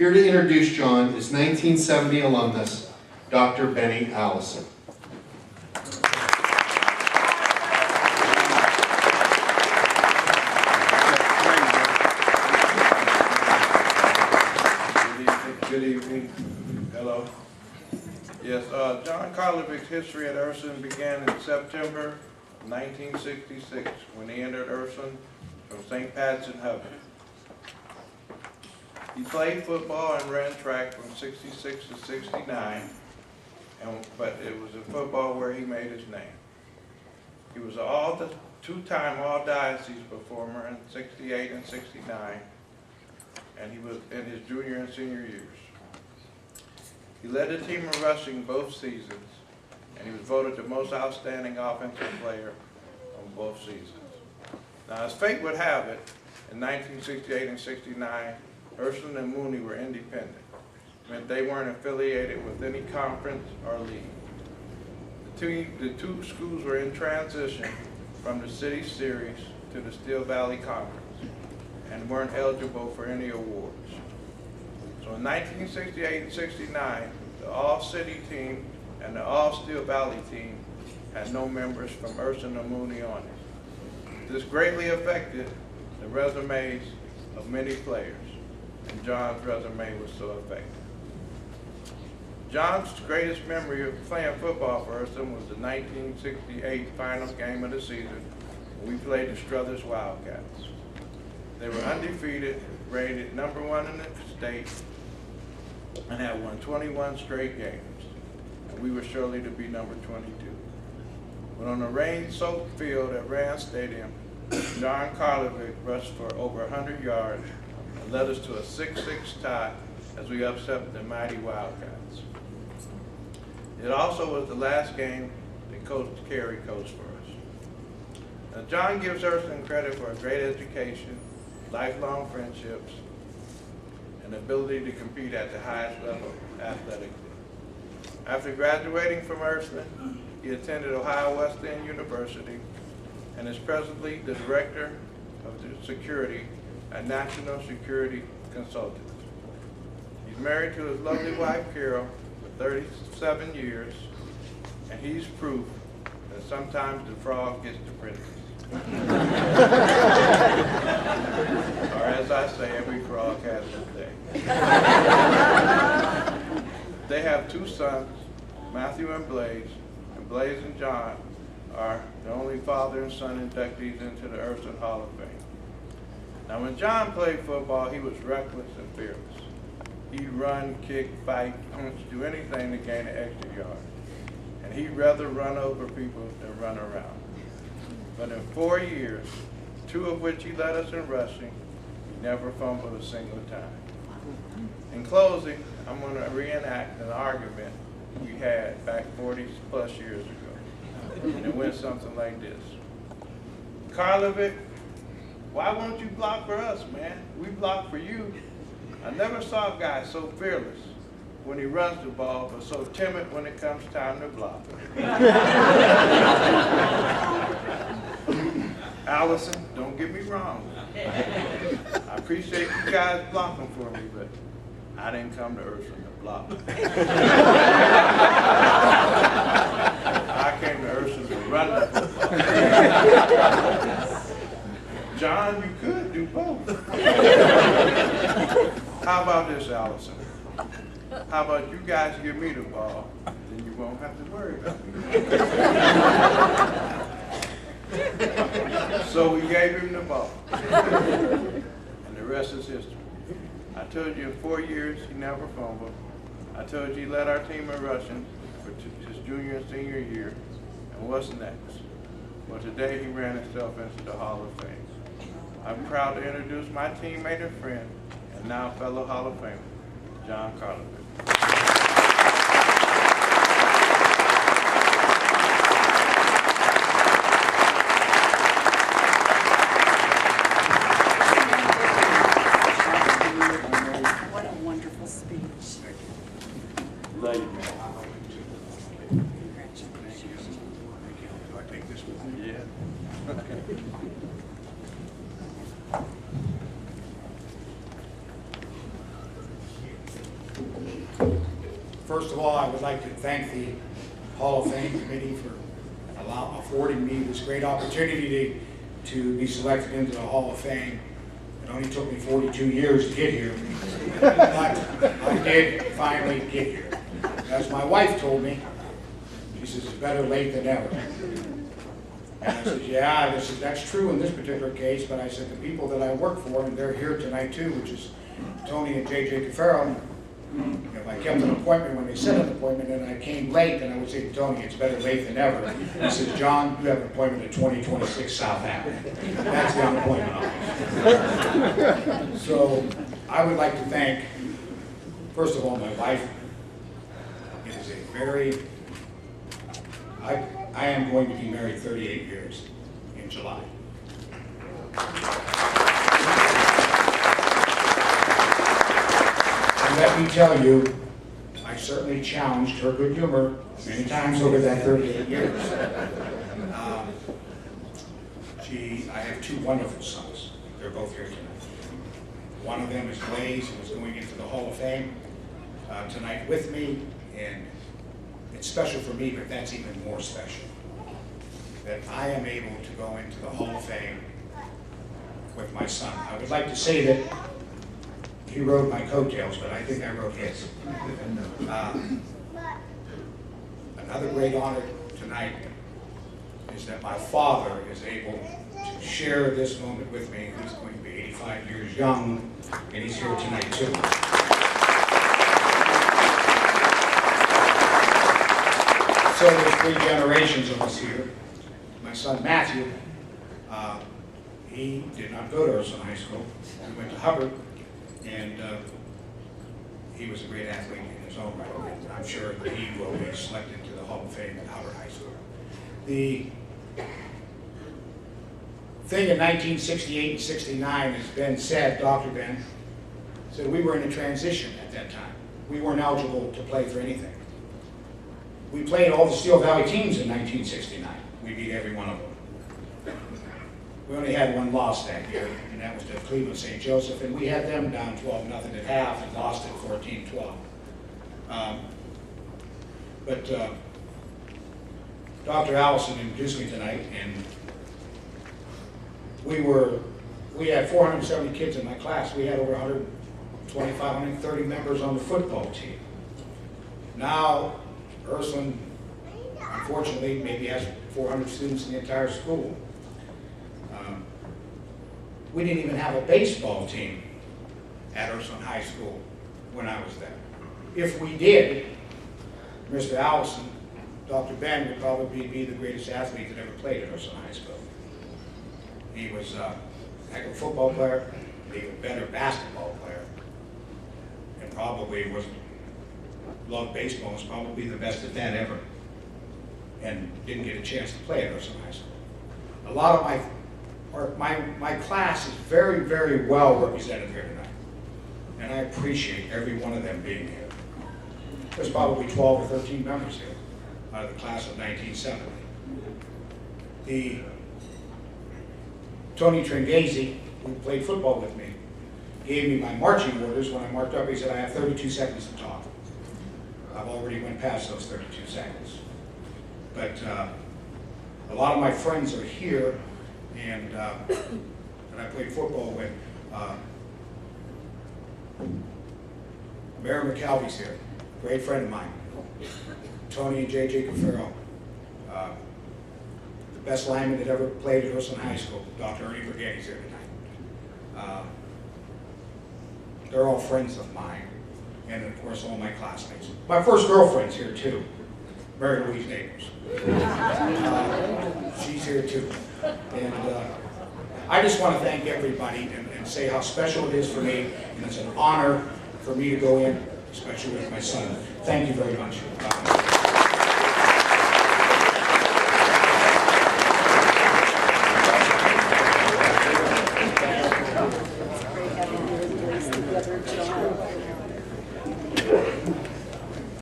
Here to introduce John is 1970 alumnus, Dr. Bennie Allison. Good evening. Hello. Yes, John Karlovic's history at Ursuline began in September 1966 when he entered Ursuline from St. Pat's in Heaven. He played football and ran track from 66 to 69, but it was in football where he made his name. He was a two-time all-diocese performer in 68 and 69, and he was in his junior and senior years. He led the team in rushing both seasons, and he was voted the most outstanding offensive player on both seasons. Now, as fate would have it, in 1968 and 69, Ursuline and Mooney were independent. It meant they weren't affiliated with any conference or league. The two schools were in transition from the City Series to the Steel Valley Conference and weren't eligible for any awards. So in 1968 and 69, the All-City team and the All-Steel Valley team had no members from Ursuline or Mooney on it. This greatly affected the resumes of many players, and John's resume was so affected. John's greatest memory of playing football for Ursuline was the 1968 final game of the season when we played the Struthers Wildcats. They were undefeated, rated #1 in the state, and had won 21 straight games, and we were surely to be number 22. But on a rain-soaked field at Rand Stadium, John Karlovic rushed for over 100 yards and led us to a 6-6 tie as we upset the mighty Wildcats. It also was the last game that Coach Carey coached for us. Now, John gives Ursuline credit for a great education, lifelong friendships, and the ability to compete at the highest level athletically. After graduating from Ursuline, he attended Ohio Wesleyan University and is presently the director of the security at National Security Consultants. He's married to his lovely wife, Carol, for 37 years, and he's proof that sometimes the frog gets the princess. Or as I say, every frog has his day. They have two sons, Matthew and Blaze and John are the only father and son inductees into the Ursuline Hall of Fame. Now, when John played football, he was reckless and fearless. He'd run, kick, fight, punch, do anything to gain an extra yard. And he'd rather run over people than run around. But in 4 years, 2 of which he led us in rushing, he never fumbled a single time. In closing, I'm going to reenact an argument we had back 40 plus years ago. And it went something like this. Karlovic, why won't you block for us, man? We block for you. I never saw a guy so fearless when he runs the ball, but so timid when it comes time to block. Allison, don't get me wrong. I appreciate you guys blocking for me, but I didn't come to Ursuline to block. I came to Ursuline to run the football. John, you could do both. How about this, Allison? How about you guys give me the ball, then you won't have to worry about me. So we gave him the ball. And the rest is history. I told you in 4 years he never fumbled. I told you he led our team in rushing for his junior and senior year. And what's next? Well, today he ran himself into the Hall of Fame. I'm proud to introduce my teammate and friend, and now fellow Hall of Famer, John Karlovic. What a wonderful speech. Love you, man. Congratulations. Do I take this one? Yeah. First of all, I would like to thank the Hall of Fame Committee for affording me this great opportunity to be selected into the Hall of Fame. It only took me 42 years to get here, but I did finally get here. As my wife told me, she says, it's better late than never. And I said, yeah, that's true in this particular case, but I said, the people that I work for, and they're here tonight too, which is Tony and J.J. Cafaro, if I kept an appointment when they set an appointment and I came late, then I would say to Tony, it's better late than never. He says, John, you have an appointment at 2026 South Avenue. That's the appointment office. So I would like to thank, first of all, my wife. It is a very, I am going to be married 38 years in July. And let me tell you, I certainly challenged her good humor many times over that 38 years. I have two wonderful sons. They're both here tonight. One of them is Blaze, who is going into the Hall of Fame tonight with me, and it's special for me, but that's even more special, that I am able to go into the Hall of Fame with my son. I would like to say that he rode my coattails, but I think I rode his. Another great honor tonight is that my father is able to share this moment with me. He's going to be 85 years young, and he's here tonight too. So there's 3 generations of us here. My son Matthew, he did not go to Ursuline High School. He went to Hubbard, and he was a great athlete in his own right. And I'm sure that he will be selected to the Hall of Fame at Hubbard High School. The thing in 1968 and 69 has been said, Dr. Ben said we were in a transition at that time. We weren't eligible to play for anything. We played all the Steel Valley teams in 1969. We beat every one of them. We only had one loss that year, and that was to Cleveland St. Joseph, and we had them down 12-0 at half and lost it 14-12. But Dr. Allison introduced me tonight, and we had 470 kids in my class. We had over 125, 130 members on the football team. Now, Ursuline, unfortunately, maybe has 400 students in the entire school. We didn't even have a baseball team at Ursuline High School when I was there. If we did, Mr. Allison, Dr. Ben would probably be the greatest athlete that ever played at Ursuline High School. He was a heck of a football player, an even better basketball player, and probably loved baseball, was probably the best at that ever, and didn't get a chance to play at Ursuline High School. A lot of my class is very, very well represented here tonight, and I appreciate every one of them being here. There's probably 12 or 13 members here out of the class of 1970. Tony Trengese, who played football with me, gave me my marching orders when I marked up. He said, I have 32 seconds to talk. I've already went past those 32 seconds. But a lot of my friends are here, and I played football with. Mayor McCalvy's here, great friend of mine. Tony and J.J. Cafaro, the best lineman that ever played at Ursuline High School. Dr. Ernie Brighetti's here tonight. They're all friends of mine, and of course all my classmates. My first girlfriend's here too, Mary Louise Neighbors. She's here too. And I just want to thank everybody and say how special it is for me, and it's an honor for me to go in, especially with my son. Thank you very much.